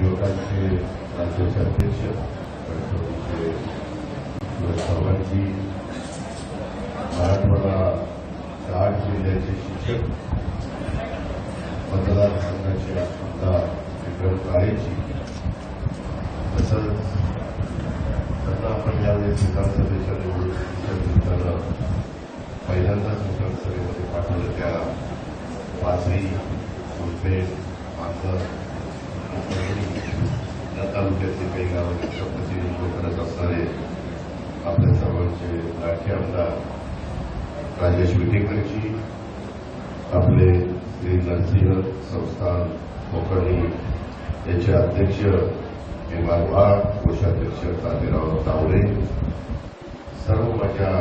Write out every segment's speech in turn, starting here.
युवकांचे राज्याचे अध्यक्ष राष्ट्रवादीचे चव्हाणजी, मराठवाडा 8 जिल्ह्याचे शिक्षक, मतदारसंघाचे आमदार विक्रम काळेजी, तसंच त्यांना आपण यावेळेस विधानसभेच्या निवडणुकीच्या निमित्तानं पहिल्यांदाच विधानसभेमध्ये पाठवलं. त्या पाचही, मुलपेठ, मांजर, या तालुक्यातले काही गावांचं प्रतिनिधित्व करत असणारे आपल्या सर्वांचे लाठी आमदार राजेश विटेकरजी, आपले श्री नरसिंह संस्थान कोकणी याचे अध्यक्ष हेमाल वाघ, कोषाध्यक्ष तातेराव तावरे, सर्व माझ्या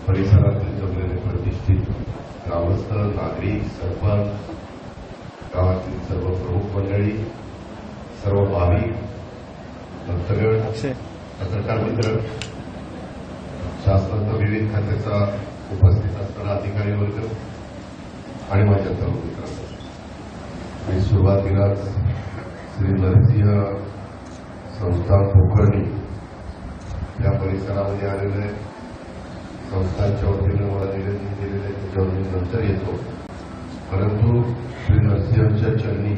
परिसरातील जमलेले प्रतिष्ठित ग्रामस्थ, नागरिक, सरपंच, गावातील सर्व प्रमुख मंडळी, सर्व भाविक, भक्तगण, पत्रकार मित्र, शासनाचा विविध खात्याचा उपस्थित असणारा अधिकारी वर्ग आणि माझ्या सर्व मित्रांनो, मी सुरुवातीलाच श्री नरसिंह संस्थान कोकणी या परिसरामध्ये आलेले आहे. संस्थांच्या वतीनं मला निवेदन दिलेलं आहे, त्याच्यावर मी नंतर येतो. परंतु श्री नरसिंहच्या चरणी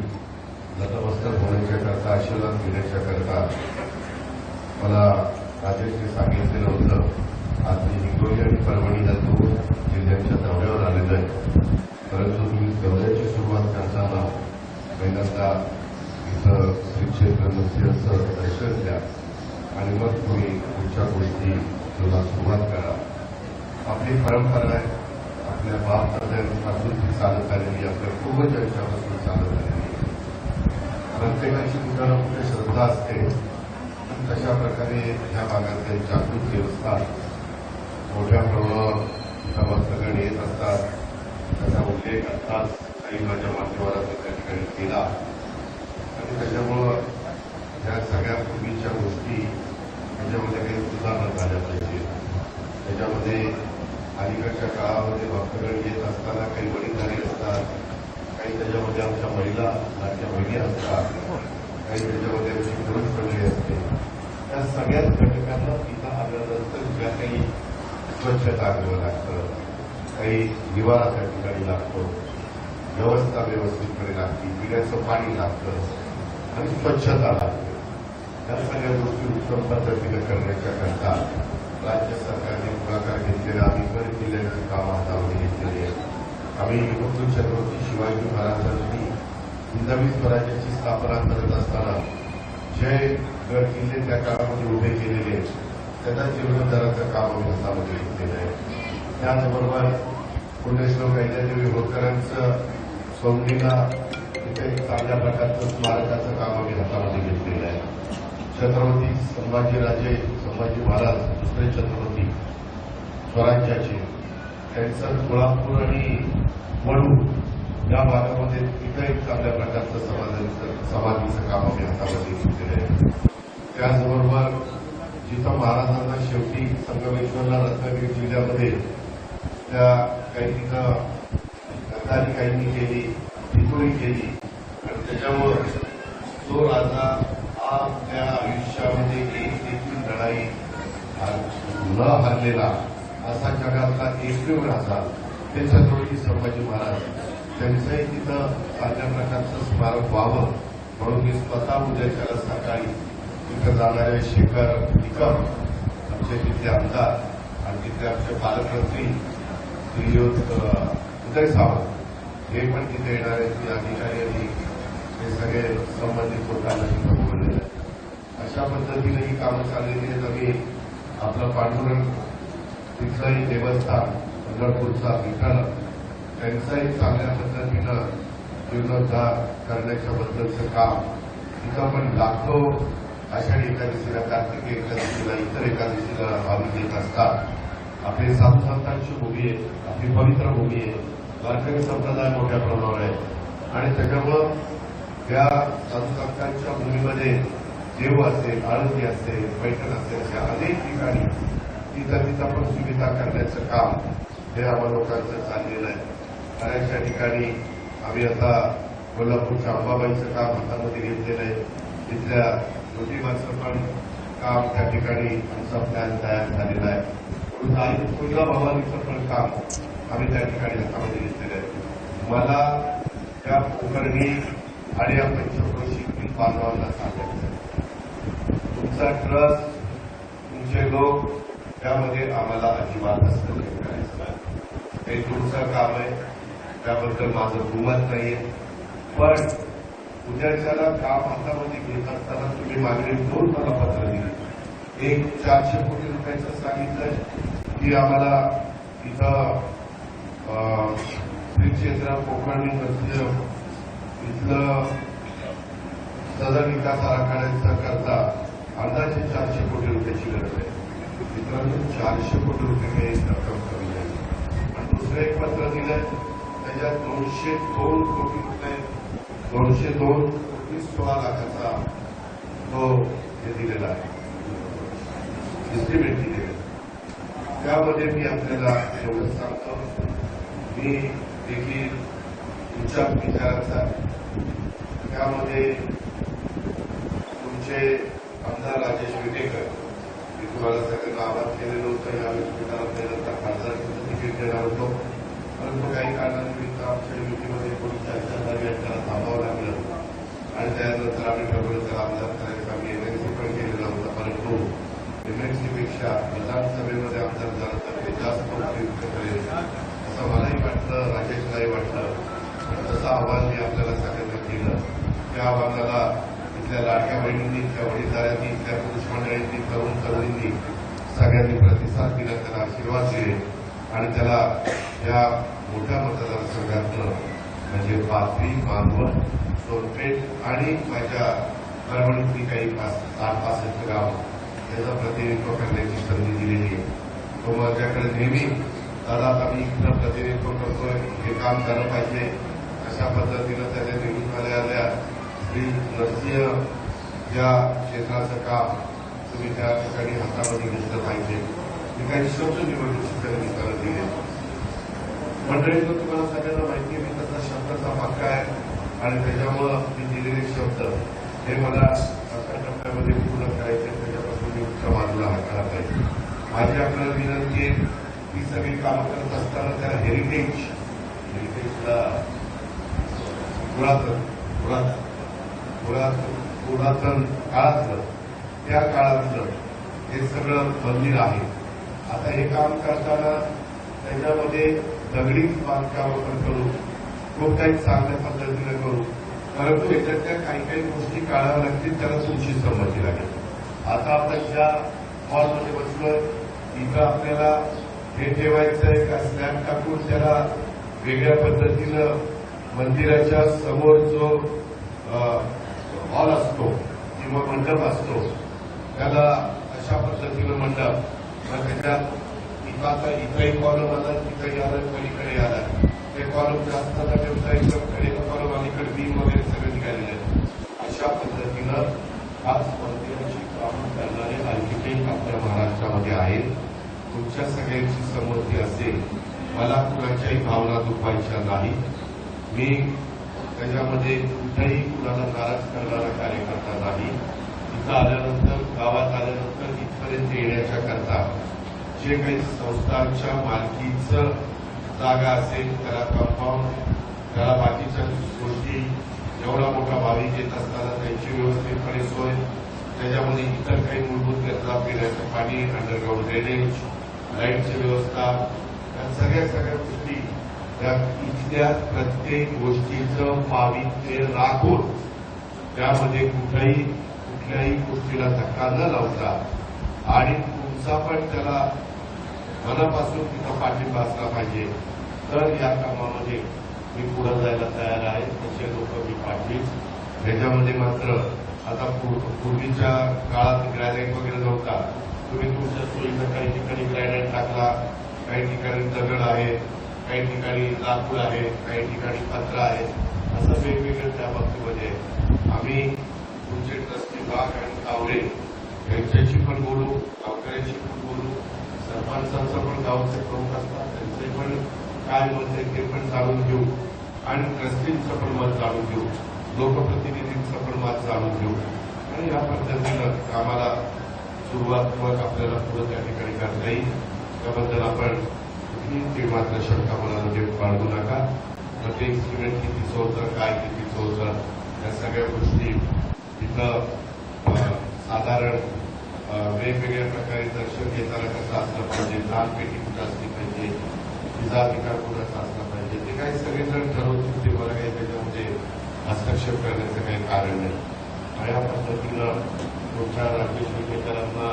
नतमस्तक होण्याच्याकरता, आशीर्वाद घेण्याच्याकरता मला राजेशने सांगितलेलं होतं. आज मी हिंगोली आणि परभणी या 2 जिल्ह्यांच्या दौऱ्यावर आलेलो आहे. परंतु तुम्ही दौऱ्याची सुरुवात करताना पहिल्यांदा इथं श्री क्षेत्र नरसिंहचं दर्शन द्या आणि मग तुम्ही पुढच्या गोष्टी तुला सुरुवात करा. आपली परंपरा आहे, आपल्या बापदाद्यांपासून ती चालत आलेली, आपल्या पूर्वजांच्यापासून चालत आलेली. प्रत्येकाची कुठे ना कुठे श्रद्धा असते. तशा प्रकारे ह्या भागातले जागृत व्यवस्था मोठ्या प्रमाणावर भक्तगण येत असतात. त्याचा उल्लेख आत्ताच काही माझ्या माध्यमांनी त्या ठिकाणी केला आणि त्याच्यामुळं ह्या सगळ्या पूर्वीच्या गोष्टी त्याच्यामध्ये काही सुधारणा झाल्या पाहिजे. त्याच्यामध्ये अलीकडच्या काळामध्ये भक्तगण येत असताना काही वडीलधारी असतात, काही त्याच्यामध्ये आमच्या महिला, आमच्या बहिणी असतात, काही त्याच्यामध्ये आमची पुरुष मंडळी असते. त्या सगळ्याच घटकांना तिथं आल्यानंतर ज्या काही स्वच्छता करावं लागतं, काही निवारा त्या ठिकाणी लागतो, व्यवस्था व्यवस्थितपणे लागते, पिण्याचं पाणी लागतं आणि स्वच्छता लागते. या सगळ्या गोष्टी उत्तम पद्धतीने करण्याच्याकरता राज्य सरकारने पुढाकार घेतलेला आम्ही गड किल्ल्यांची कामं हातामध्ये घेतलेली आहेत. आम्ही फक्त छत्रपती शिवाजी महाराजांनी हिंदवी स्वराज्याची स्थापना करत असताना जे गड किल्ले त्या काळामध्ये उभे केलेले त्याचा जीर्णोद्धाराचं काम आम्ही हातामध्ये घेतलेलं आहे. त्याचबरोबर पुण्यश्लोक अहिल्यादेवी होळकरांचं सोंगणीला इथे चांगल्या प्रकारचं स्मारकाचं काम आम्ही हातामध्ये घेतलेलं आहे. छत्रपती संभाजीराजे, संभाजी महाराज दुसरे छत्रपती स्वराज्याचे, त्यांचं कोल्हापूर आणि वडू या भागामध्ये तिथं एक चांगल्या प्रकारचं समाधीचं काम आम्ही हातामध्ये घेतलेलं आहे. त्याचबरोबर जिथं महाराजांना शेवटी संगमेश्वरला रत्नागिरी जिल्ह्यामध्ये त्या काही तिथं गद्दारी काहींनी केली, फितुरी केली आणि त्याच्यामुळं तो राजा आपल्या आयुष्यामध्ये एक देखील लढाई न हरलेला असा जगातला एकमेव राजा ते छत्रपती संभाजी महाराज. त्यांचंही तिथं चांगल्या प्रकारचं स्मारक व्हावं म्हणून मी स्वतः उद्याच्याला सकाळी तिथं जाणारे शेखर निकम, आमचे तिथले आमदार आणि तिथले आमचे पालकमंत्री श्री उदय सावंत हे पण तिथे येणारे अधिकारी आणि हे सगळे संबंधित लोकांना तिथं बोललेलं आहे. अशा पद्धतीने ही कामं चाललेली आहेत. आम्ही आपलं पांडुरंग तिथलंही देवस्थान, पंढरपूरचा विठ्ठल, त्यांचाही चांगल्या पद्धतीनं जीर्णोद्धार करण्याच्याबद्दलचं काम तिथं पण लाखो आषाढी एकादशीला, कार्तिकी एकादशीला, इतर एकादशीला भाविक येत असतात. आपली साधू संतांची भूमी आहे, आपली पवित्र भूमी आहे, वारकरी संप्रदाय मोठ्या प्रमाणावर आहे आणि त्याच्यामुळं त्या साधू संतांच्या भूमीमध्ये देव असेल, आळंदी असेल, पैठण असेल, अशा अनेक ठिकाणी तिथं पण सुविधा करण्याचं काम हे आम्हा लोकांचं चाललेलं आहे. बऱ्याचशा ठिकाणी आम्ही आता कोल्हापूरच्या अंबाबाईचं काम हातामध्ये घेतलेलं आहे. तिथल्या ज्योतिबाचं पण काम त्या ठिकाणी आमचा प्लॅन तयार झालेला आहे. तुळजाभवानीचं पण काम आम्ही त्या ठिकाणी हातामध्ये घेतलेलं आहे. मला त्या पोखरणी आणि या पंचक्रोशीतील बांधवांना सांगायचं तुमचा ट्रस्ट तुमचे लोक त्यामध्ये आम्हाला अजिबात हस्तक्षेप करायचं नाही. हे तुमचं काम आहे, त्याबद्दल माझं दुमत नाहीये. पण उद्याच्याला काम हातामध्ये घेत असताना तुम्ही मागणी 2 मला पत्र दिली. एक 400 कोटी रुपयाचं सांगितलंय की आम्हाला इथं श्री क्षेत्र कोकण इथलं सदर विकास आराखड्याचा करता अंदाजे 400 कोटी रुपयाची गरज आहे. मित्रांनो 400 कोटी रुपये काही रक्कम कमी नाही. आणि दुसरं एक पत्र दिलंय त्याच्यात 202 कोटी रुपये 202 कोटी 16 लाखाचा तो हे दिलेला आहे, एस्टिमेट दिलेला. त्यामध्ये मी आपल्याला एवढंच सांगतो, मी देखील तुमच्या विचारांचा त्यामध्ये तुमचे आमदार राजेश विटेकर मी तुम्हाला सगळ्यांना आवाज केलेलं होतं. या विद्यापीठाला पहिल्यांदा खासदारचं तिकीट देणार होतो, परंतु काही कारणानिमित्त आमच्या युतीमध्ये थोडी चर्चा झाली आणि त्याला थांबावं लागलं. आणि त्यानंतर आम्ही ठरवलं त्याला आमदार करायचं. आम्ही एमएनसी पण केलेला होता, परंतु एमएनसीपेक्षा विधानसभेमध्ये आमदार झालं तर ते जास्त उपयुक्त करेल असं मलाही वाटलं, राजेशलाही वाटलं. तसं आव्हान मी आपल्याला सगळ्यांना केलं. त्या आव्हानाला इथल्या लाडक्या बहिणींनी, इथल्या वडीलधाऱ्यांनी, इथल्या पुरुष मंडळींनी, तरुण तरुणींनी सगळ्यांनी प्रतिसाद दिला, त्याला आशीर्वाद दिले आणि त्याला या मोठ्या मतदारसंघातनं म्हणजे पाथरी, मानवण, सोनपेठ आणि माझ्या परभणीतली काही 65 गाव त्याचं प्रतिनिधित्व करण्याची संधी दिलेली आहे. तो माझ्याकडे नेहमी दादा आता मी इथलं प्रतिनिधित्व करतोय, हे काम झालं पाहिजे अशा पद्धतीनं त्याने निवडून आल्या श्री नरसिंह ज्या क्षेत्राचं काम तुम्ही त्या ठिकाणी हातामध्ये घेतलं पाहिजे. मी काही शब्द निवडणुकीच्या निमित्तानं दिले. मंडळींना तुम्हाला सगळ्यांना माहिती आहे मी त्याचा शब्दाचा पक्का आहे आणि त्याच्यामुळं मी दिलेले शब्द हे मला अशा टप्प्यामध्ये पूर्ण करायचे. त्याच्यापासून मी उच्च बाजूला हाताळत आहे. माझी आपल्याला विनंती आहे ही सगळी कामं करत असताना त्याला हेरिटेजला पुरातन काळातलं त्या काळातलं हे सगळं मंदिर आहे. आता हे काम करताना त्याच्यामध्ये दगडी बांधकाम आपण करू, खूप काही चांगल्या पद्धतीने करू, परंतु याच्यातल्या काही गोष्टी काढाव्या लागतील, त्याला तुमची संमती लागेल. आता आपण ज्या हॉलमध्ये बसलोय इथं आपल्याला हे ठेवायचं आहे का स्लॅब टाकून त्याला वेगळ्या पद्धतीनं मंदिराच्या समोर जो हॉल असतो किंवा मंडप असतो त्याला अशा पद्धतीनं मंडप, मग त्याच्यात इथंही कॉलम आला, तिथंही आलं, पलीकडे आला, ते कॉलम जास्त ठेवता कडेला कॉलम अलीकडे बीम वगैरे सगळं निघालेलं आहे. अशा पद्धतीनं आज मंदिराची कामं करणारे आर्किटेक्ट आपल्या महाराष्ट्रामध्ये आहेत. तुमच्या सगळ्यांची संमती असेल, मला कुणाच्याही भावना दुखवायच्या नाही. मी त्याच्यामध्ये कुठेही कुणाला नाराज करणारा कार्यकर्ता नाही. इथं आल्यानंतर, गावात आल्यानंतर इथपर्यंत येण्याच्या करता जे काही संस्थांच्या मालकीचं जागा असेल त्याला कंपाऊंड, त्याला बाकीच्या गोष्टी, एवढा मोठा भाविक येत असताना त्यांची व्यवस्थितपणे सोय, त्याच्यामध्ये इतर काही मूलभूत गरजा, पिण्याचं पाणी, अंडरग्राऊंड ड्रेनेज, लाईटची व्यवस्था, या सगळ्या गोष्टी त्या इथल्या प्रत्येक गोष्टीचं पावित्र्य राखून त्यामध्ये कुठल्याही गोष्टीला धक्का न लावता आणि तुमचा पण त्याला मनापासून तिथं पाठिंबा असला पाहिजे, तर या कामामध्ये मी पुढे जायला तयार आहे. तसे लोक मी पाठवीन. त्याच्यामध्ये मात्र आता पूर्वीच्या काळात ग्रॅनाईट वगैरे नव्हता. तुम्ही तुमच्या सोयीनं काही ठिकाणी ग्रॅनाईट टाकला, काही ठिकाणी दगड आहे, काही ठिकाणी लाकूड आहे, काही ठिकाणी पत्र आहे, असं वेगवेगळं त्या बाबतीमध्ये आम्ही तुमचे ट्रस्टी बाग आणि तावडे यांच्याशी पण बोलू, गावकऱ्यांशी पण बोलू, सरपंचांचं पण गावचे प्रमुख असतात त्यांचे पण काय मत आहे ते पण जाणून घेऊ आणि ट्रस्टींचं पण मत जाणून घेऊ, लोकप्रतिनिधींचं पण मत जाणून घेऊ आणि या पद्धतीनं कामाला सुरुवातपूर्वक आपल्याला पुढे त्या ठिकाणी करता येईल. त्याबद्दल आपण कुठलीही मात्र शंका मनामध्ये बाळगू नका. प्रत्येक सिमेंट कितीचं होतं, काय कितीचं होतं, या सगळ्या गोष्टी तिथं साधारण वेगवेगळ्या प्रकारे दर्शन घेताना कसं असलं पाहिजे, दान पेटी कुठं असली पाहिजे, विजाधिकार कुणाचा असला पाहिजे, ते काही सगळेजण ठरवतील. ते मला काही त्याच्यामध्ये हस्तक्षेप करण्याचं काही कारण नाही. आणि या पद्धतीनं तुमच्या राकेश विकेकरांना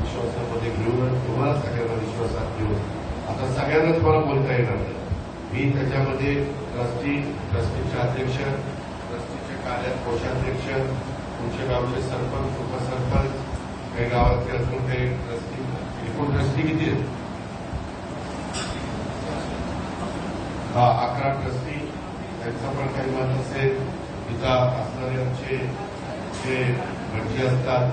विश्वासामध्ये घेऊन तुम्हाला सगळ्यांना विश्वासात घेऊन आता सगळ्यांनाच मला बोलता येणार नाही. मी त्याच्यामध्ये ट्रस्टीचे अध्यक्ष, ट्रस्टीचे कोषाध्यक्ष, तुमच्या गावचे सरपंच, उपसरपंच, काही गावातले अजून काही ट्रस्टी, एकूण ट्रस्टी किती आहेत? 11 ट्रस्टी, त्यांचा पण काही मत असेल. तिथं असणारे आमचे जे भटजी असतात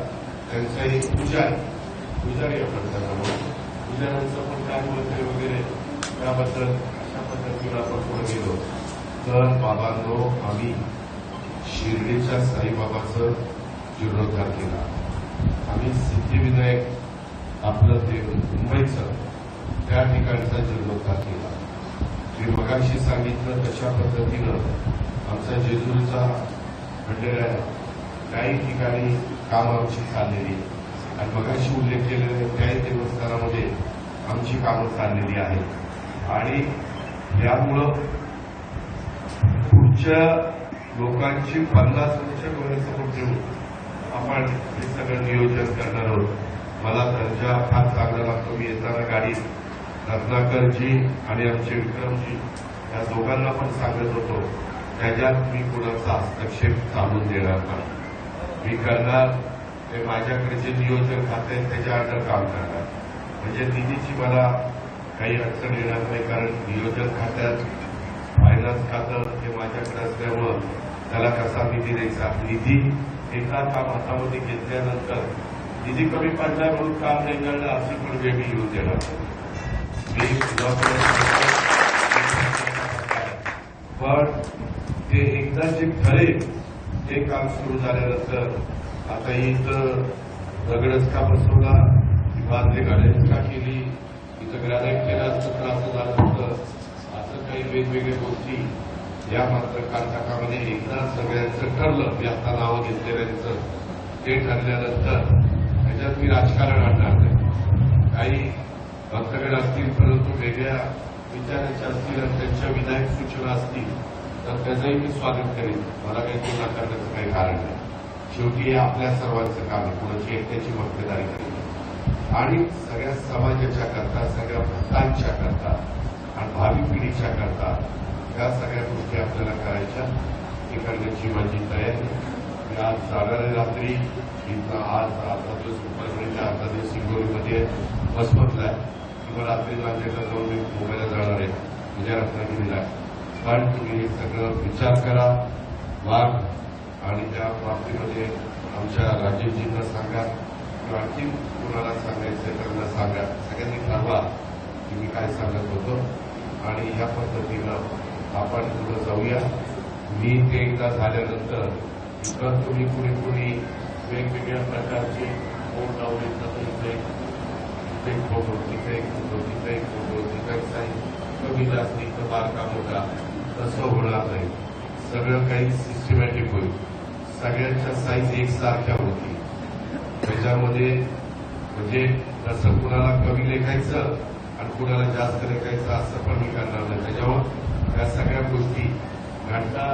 त्यांचाही पुजारी आपण त्यांना पुजाऱ्यांचं पण काय मत आहे वगैरे त्याबद्दल अशा पद्धतीनं आपण पुढे गेलो तर बाबांनो, आम्ही शिर्डीच्या साईबाबाचं जीर्णोद्धार केला. आम्ही सिद्धिविनायक आपलं ते मुंबईचं त्या ठिकाणचा जीर्णोद्धार केला. मी मगाशी सांगितलं तशा पद्धतीनं आमचा जेजुरीचा मंदिर आहे, काही ठिकाणी काम आमची चाललेली आणि मगाशी उल्लेख केलेल्या त्याही देवस्थानामध्ये आमची कामं चाललेली आहेत. आणि यामुळं पुढच्या लोकांची 50 वर्ष डोळ्यासमोर ठेवून आपण हे सगळं नियोजन करणार आहोत. मला दर्जा फार चांगला लागतो. मी येताना गाडीत रत्नाकरजी आणि आमचे विक्रमजी या दोघांना पण सांगत होतो, त्याच्यात मी कुणाचा हस्तक्षेप चालून देणार नाही. मी करणार ते माझ्याकडे जे नियोजन खाते आहे त्याच्या अंडर काम करणार. म्हणजे निधीची मला काही अडचण येणार नाही, कारण नियोजन खात्यात फायनान्स खातं हे माझ्याकडे असल्यामुळं त्याला कसा निधी द्यायचा. निधी एकदा काम हातामध्ये घेतल्यानंतर निधी कमी पडला म्हणून काम नाही करणं अशी पण वेगळी येऊन देणार. पण ते एकदा जे ठरेल ते काम सुरू झाल्यानंतर आता इथं दगडच का बसवला, बांधले गाड्याच का केली, इथं ग्रॅनाईट केला असतं असं झालं होतं, असं काही वेगवेगळ्या गोष्टी या मात्र कर्नाटकामध्ये एकदा सगळ्यांचं ठरलं. मी आता नावं घेतलेल्यांचं ते ठरल्यानंतर त्याच्यात मी राजकारण आणणार नाही. काही भक्तगण असतील परंतु वेगळ्या विचाराच्या असतील आणि त्यांच्या विधायक सूचना असतील तर त्याचंही मी स्वागत करेन. मला काही ते नाकारण्याचं काही कारण नाही. शेवटी हे आपल्या सर्वांचं काम आहे, कुणाची एकट्याची मक्तेदारी करेल आणि सगळ्या समाजाच्या करता, सगळ्या भक्तांच्या करता आणि भावी पिढीच्या करता या सगळ्या गोष्टी आपल्याला करायच्या. हे करण्याची माझी तयारी. मी आज जाणाऱ्या रात्री इथं आज अर्धा दिवस उपक्रमाच्या अर्धा दिवस हिंगोलीमध्ये बसमधला किंवा रात्री माझ्याकडे जाऊन मी मुंबईला जाणार आहे, विजय रत्नागिरीला. पण तुम्ही हे सगळं विचार करा, वाघ आणि त्या बाबतीमध्ये आमच्या राजीवजींना सांगा किंवा आणखी कुणाला सांगायचं त्यांना सांगा. सगळ्यांनी ठरवा की मी काय सांगत होतो आणि या पद्धतीनं आपण पुढे जाऊया. मी ते एकदा झाल्यानंतर इतर तुम्ही कुणी वेगवेगळ्या प्रकारचे बोर्ड लावले तर इथे एक फोटो, तिथे एक फोटो, तिथे एक फोटो, तिथे काही कमी जास्त इथं बारका मोठा तसं होणार नाही. सगळं काही सिस्टमॅटिक होईल. सगळ्यांच्या साईज एकसारख्या होतील. त्याच्यामध्ये म्हणजे तसं कुणाला कमी लेखायचं आणि कुणाला जास्त लेखायचं असं पण मी करणार नाही. त्याच्यावर या सगळ्या गोष्टी घंटा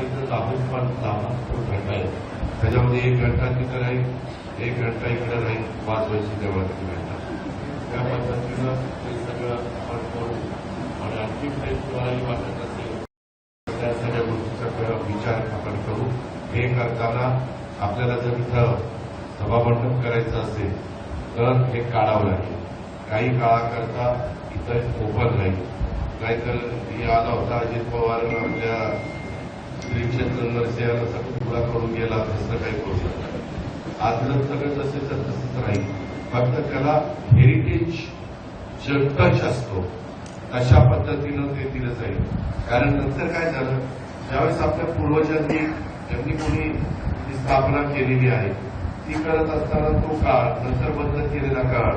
इथं लाभून पण घंटा आहे. त्याच्यामध्ये 1 घंटा तिथं राहील, 1 घंटा इकडे राहील, वाजवायची तेव्हाची घंटा. त्या पद्धतीनं ते सगळं आपण करू आणि आणखी काही कुणालाही वाटत असेल त्या सगळ्या गोष्टीचा विचार आपण करू. हे करताना आपल्याला जर इथं सभामंडप करायचं असेल तर हे काढावं लागेल. काही काळाकरता इथं ओपन राहील. नाहीतर आला होता अजित पवार आपल्या श्रीक्षेत्र नरसिंहाला सगळं पुरा करून गेला, तसं काही करू शकतात. आजलं सगळं जसेच तसंच राहील. फक्त त्याला हेरिटेज टच असतो अशा पद्धतीनं ते दिलं जाईल. कारण नंतर काय झालं, ज्यावेळेस आपल्या पूर्वजांनी कोणी स्थापना केलेली आहे ती करत असताना तो काळ नंतर बंद केलेला काळ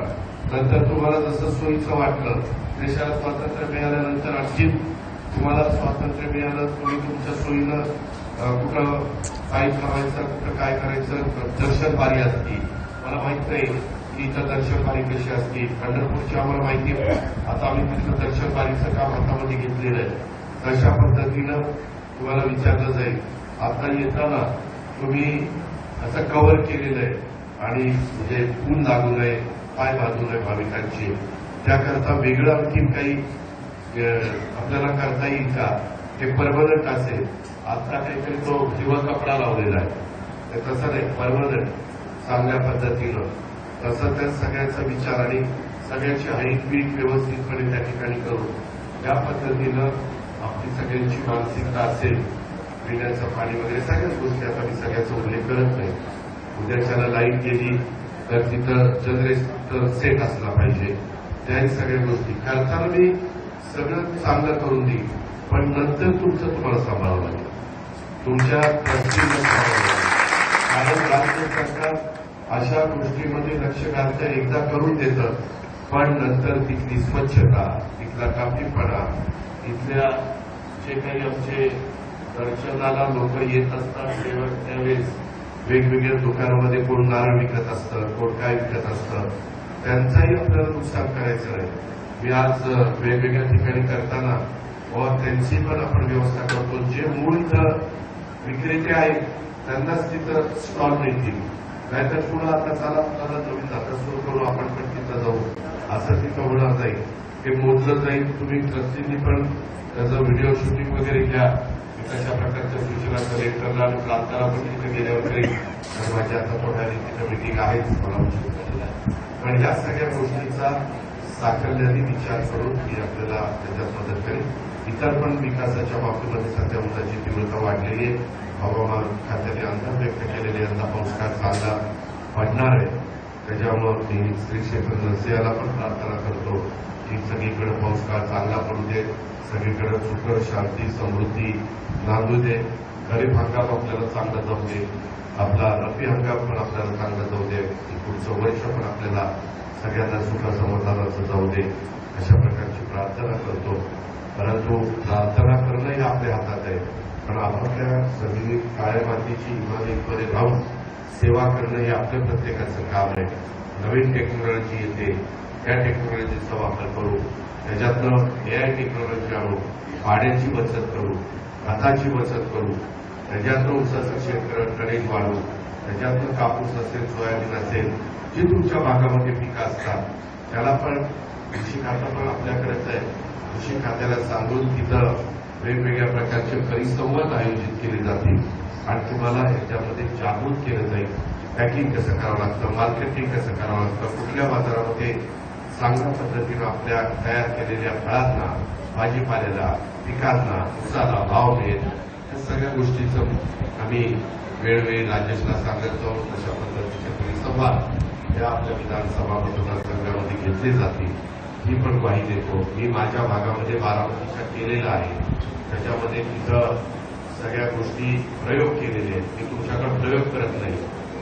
नंतर तुम्हाला जसं सोयीचं वाटलं देशाला स्वातंत्र्य मिळाल्यानंतर आणखी तुम्हाला स्वातंत्र्य मिळालं तुम्ही तुमच्या सोयीनं कुठं काय करायचं कुठं काय करायचं दर्शनबारी असती मला माहित नाही की इथं दर्शनबारी कशी असती पंढरपूरची आम्हाला माहिती आहे आता आम्ही तिथलं दर्शनबारीचं काम हातामध्ये घेतलेलं आहे तशा पद्धतीनं तुम्हाला विचारलं जाईल आता येताना तुम्ही असं कव्हर केलेलं आहे आणि म्हणजे ऊन लागू नये पाय बांधू नये भाविकांची त्याकरता वेगळं आणखी काही आपल्याला करता येईल का ते परमनंट असेल आता काहीतरी तो हिरवा कपडा लावलेला आहे तसं नाही परमनंट चांगल्या पद्धतीनं तसं त्या सगळ्यांचा विचार आणि सगळ्यांची हाईट पीठ व्यवस्थितपणे त्या ठिकाणी करून या पद्धतीनं आपली सगळ्यांची मानसिकता असेल पिण्याचं पाणी वगैरे सगळ्याच गोष्टी आता मी सगळ्याचा उल्लेख करत नाही उद्याच्याला लाईट गेली तर तिथं जनरेटर सेट असला पाहिजे त्याही सगळ्या गोष्टी करताना मी सगळं चांगलं करून देईन पण नंतर तुमचं तुम्हाला सांभाळावं लागेल तुमच्या प्रश्नांना सांभाळावं लागेल कारण राज्य सरकार अशा गोष्टीमध्ये लक्ष घालतं एकदा करून देतं पण नंतर तिथली स्वच्छता तिथला कापीपणा इथल्या जे काही आमचे दर्शनाला लोक येत असतात त्यावेळेस वेगवेगळ्या दुकानामध्ये कोण नारळ विकत असतं कोण काय विकत असतं त्यांचाही आपल्याला नुकसान करायचं नाही मी आज वेगवेगळ्या ठिकाणी करताना व त्यांची पण आपण व्यवस्था करतो जे मूळ इथं विक्रेते आहेत त्यांनाच तिथं स्टॉल मिळतील नाहीतर पुन्हा आता चला आपल्याला नवीन जाता सुरू करू आपण पण तिथं जाऊ असं तिथं होणार जाईल ते मोजलं जाईल तुम्ही ट्रस्टींनी पण त्याचं व्हिडिओ शूटिंग वगैरे घ्या कशा प्रकारच्या सूचना कलेक्टरला आणि प्रांताला पण तिथे गेल्यावर करेल तर माझ्या आता थोड्या तिथं मिटिंग आहेच मला उशीर झालेला आहे पण या सगळ्या गोष्टींचा साकल्याने विचार करून ती आपल्याला त्याच्यात मदत करेल इतर पण विकासाच्या बाबतीमध्ये सध्या उन्हाची तीव्रता वाढलेली आहे हवामान खात्याने अंदाज व्यक्त केलेले यंदा पाऊसकाळ चांगला पडणार आहे त्याच्यामुळं मी श्री क्षेत्र नरसिंहाला पण प्रार्थना करतो की सगळीकडे पाऊसकाळ चांगला पडू दे सगळीकडे सुख शांती समृद्धी नांदू दे खरीप हंगाम आपल्याला चांगला जाऊ दे आपला रब्बी हंगाम पण आपल्याला चांगला जाऊ दे पुढचं वर्ष पण आपल्याला सगळ्यांना सुख समाधानाचं जाऊ दे अशा प्रकारची प्रार्थना करतो परंतु प्रार्थना करणं हे आपल्या हातात आहे पण आपापल्या सगळी काळ्या मातीची इमारतीमध्ये राहून सेवा करणं हे आपल्या प्रत्येकाचं काम आहे नवीन टेक्नॉलॉजी येते त्या टेक्नॉलॉजीचा वापर करू त्याच्यातनं AI टेक्नॉलॉजी आणू पाण्याची बचत करू खताची बचत करू त्याच्यातनं ऊसाचं क्षेत्र टनेज वाढवू त्याच्यातनं कापूस असेल सोयाबीन असेल जी तुमच्या भागामध्ये पिकं असतात त्याला पण कृषी खातं पण आपल्याकडेच आहे कृषी खात्याला सांगून तिथं वेगवेगळ्या प्रकारचे परिसंवाद आयोजित केले जातील आणि तुम्हाला याच्यामध्ये जागृत केलं जाईल पॅकिंग कसं करावं लागतं मार्केटिंग कसं करावं लागतं कुठल्या बाजारामध्ये चांगल्या पद्धतीनं आपल्या तयार केलेल्या फळांना भाजीपाल्याला पिकांना ऊसाला भाव मिळेल या सगळ्या गोष्टीचं आम्ही वेळोवेळी राजेशला सांगत जाऊ तशा पद्धतीचे परिसंवाद या आपल्या विधानसभा मतदारसंघामध्ये घेतले जातील ही पण ग्वाही देतो मी माझ्या भागामध्ये बारामतीचा केलेला आहे त्याच्यामध्ये तिथं सगळ्या गोष्टी प्रयोग केलेले आहेत मी तुमच्याकडे प्रयोग करत नाही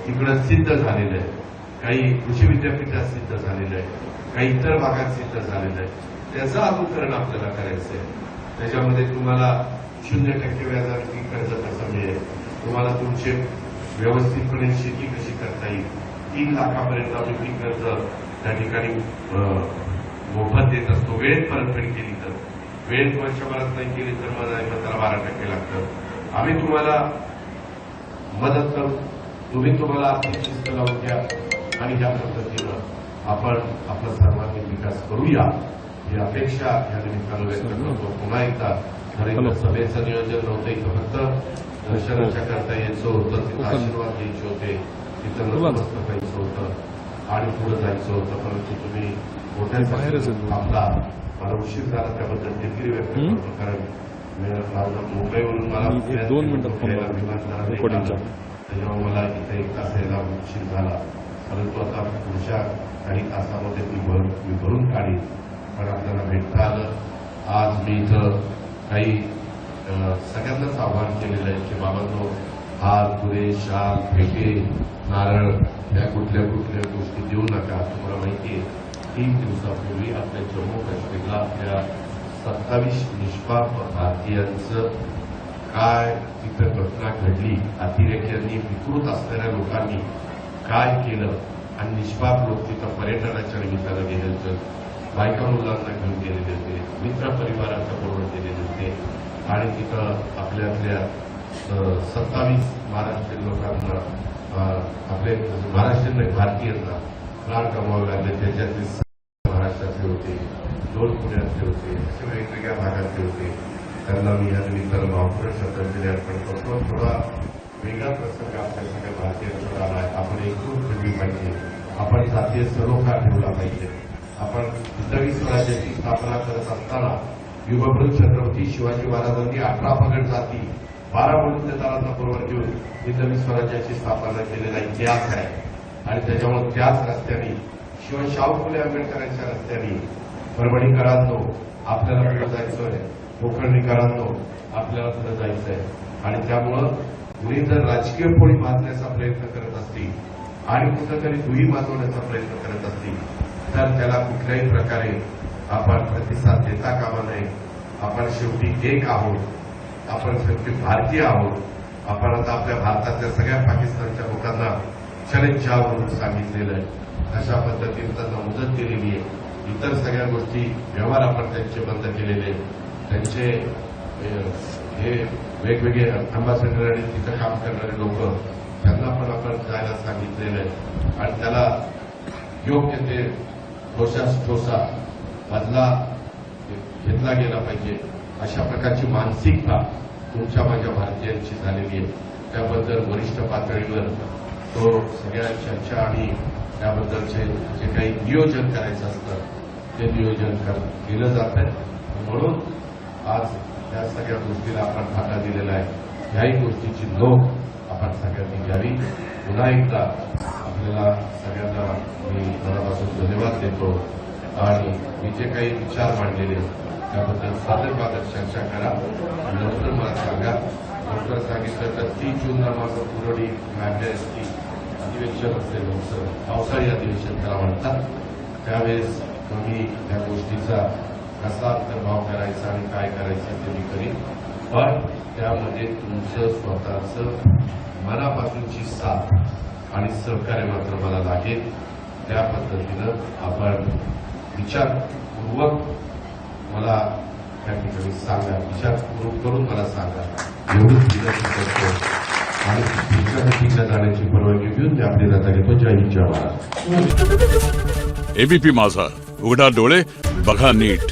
तिकडं सिद्ध झालेलं आहे काही कृषी विद्यापीठात सिद्ध झालेलं आहे काही इतर भागात सिद्ध झालेलं आहे त्याचं अनुकरण आपल्याला करायचं आहे त्याच्यामध्ये तुम्हाला 0% व्याजावरती कर्ज कसं मिळेल तुम्हाला तुमचे व्यवस्थितपणे शेती कशी करता येईल 3 लाखापर्यंत आम्ही पीक कर्ज त्या ठिकाणी मोफत देत असतो वेळेत परतफेड केली तर वेळेत वर्षभरात नाही केली तर मग त्याला 12% लागतं आम्ही तुम्हाला मदत करू तुम्हाला आर्थिक शिस्त लावून घ्या आणि ह्या पद्धतीनं आपण आपला सर्वांनी विकास करूया ही अपेक्षा या निमित्तानं व्यक्त करतो पुन्हा एकदा खरं सभेचं नियोजन नव्हतं इथं फक्त दर्शनाच्या करता यायचं होतं तिथं आशीर्वाद द्यायचे होते तिथं नतमस्तक यायचं होतं आणि पुढे जायचं होतं परंतु तुम्ही मोठ्या आपला मला उशीर झाला त्याबद्दल देखील व्यक्त करतो कारण मुंबईवरून मला 2 मिनिटात विमान त्याच्यामुळे मला इथे 1 तास यायला उशीर झाला परंतु आता पुढच्या काही तासामध्ये मी भरून काढीन पण आपल्याला भेटता आलं आज मी इथं काही सगळ्यांनाच आवाहन केलेलं आहे की बाबांनो हार तुरे शाल फेटे नारळ या कुठल्या कुठल्या गोष्टी देऊ नका. तुम्हाला माहिती आहे 3 दिवसापूर्वी आपल्या जम्मू काश्मीरला आपल्या 27 निष्पाप भारतीयांचं काय तिथं घटना घडली, अतिरेक्यांनी विकृत असणाऱ्या लोकांनी काय केलं आणि निष्पाप लोक तिथं पर्यटनाच्या निमित्तानं गेले होते, बायका मुलांना घेऊन गेलेले होते, मित्र परिवाराच्या बरोबर गेलेले होते आणि तिथं आपल्यातल्या 27 महाराष्ट्रीयन लोकांना आपले महाराष्ट्रीयन भारतीयांना प्राण गमावे लागले. त्याच्यातले 6 महाराष्ट्रातले होते, 2 पुण्यातले होते, असे वेगवेगळ्या भागातले होते. त्यांना मी या निमित्तानं भावपूर्ण श्रद्धांजली अर्पण करतो. थोडा वेगळा प्रसंग आपल्या सगळ्या भारतीयांकडे आला आहे. आपण एकूण ठेवली पाहिजे, आपण जातीय सलोखा ठेवला पाहिजे. आपण हिंदवी स्वराज्याची स्थापना करत असताना युगपुरुष छत्रपती शिवाजी महाराजांनी 18 पगड जाती 12 बलुतेदारांना बरोबर घेऊन हिंदवी स्वराज्याची स्थापना केलेला इतिहास आहे. आणि त्याच्यामुळे त्याच रस्त्याने शिवाय शाहू फुले आंबेडकरांच्या रस्त्याने परभणीकरांनो आपल्याला पुढे जायचं आहे, कोकणीकरांनो आपल्याला पुढे जायचं आहे. आणि त्यामुळं कुणी जर राजकीय पोळी बांधण्याचा प्रयत्न करत असतील आणि कुठंतरी दुही माजवण्याचा प्रयत्न करत असतील तर त्याला कुठल्याही प्रकारे आपण प्रतिसाद देता कामा नये. आपण शेवटी एक आहोत, आपण शेवटी भारतीय आहोत. आपण आता आपल्या भारतातल्या सगळ्या पाकिस्तानच्या लोकांना चले जाव म्हणून सांगितलेलं आहे. अशा पद्धतीने त्यांना मुदत दिलेली आहे. इतर सगळ्या गोष्टी व्यवहार आपण त्यांचे बंद केलेले, त्यांचे हे वेगवेगळे अँबॅसेडर आणि तिथं काम करणारे लोक त्यांना पण आपण जायला सांगितलेलं आहे. आणि त्याला योग्य ते ठोसा बदला घेतला गेला पाहिजे. अशा प्रकारची मानसिकता तुमच्या माझ्या भारतीयांची झालेली आहे. त्याबद्दल वरिष्ठ पातळीवर तो सगळ्या चर्चा आणि त्याबद्दलचे जे काही नियोजन करायचं असतं ते नियोजन केलं जात आहे. म्हणून आज या सगळ्या गोष्टीला आपण फाटा दिलेला आहे. याही गोष्टीची नोंद आपण सगळ्यांनी घ्यावी. पुन्हा एकदा आपल्याला सगळ्यांना मी मनापासून धन्यवाद देतो. आणि मी जे काही विचार मांडलेले त्याबद्दल साधक चर्चा करा. नंतर मला सांगा. नंतर सांगितलं तर 3 जूनला माझं पुरवणी मॅगनेसची अधिवेशन असेल, पावसाळी अधिवेशन त्याला म्हणतात. त्यावेळेस तुम्ही त्या गोष्टीचा कसा अंतर्भाव करायचा आणि काय करायचं ते मी करीन. पण त्यामध्ये तुमचं स्वतःचं मनापासूनची साथ आणि सहकार्य मात्र मला लागेल. त्या पद्धतीनं आपण विचारपूर्वक मला त्या ठिकाणी सांगा, विचारपूर्वक करून मला सांगा. एवढीच विनंती करतो आणि तुमच्यासाठी जाण्याची परवानगी घेऊन मी आपली रजा घेतो. जय हिंद, जय महाराष्ट्र. एबीपी माझा, उघडा डोळे बघा नीट.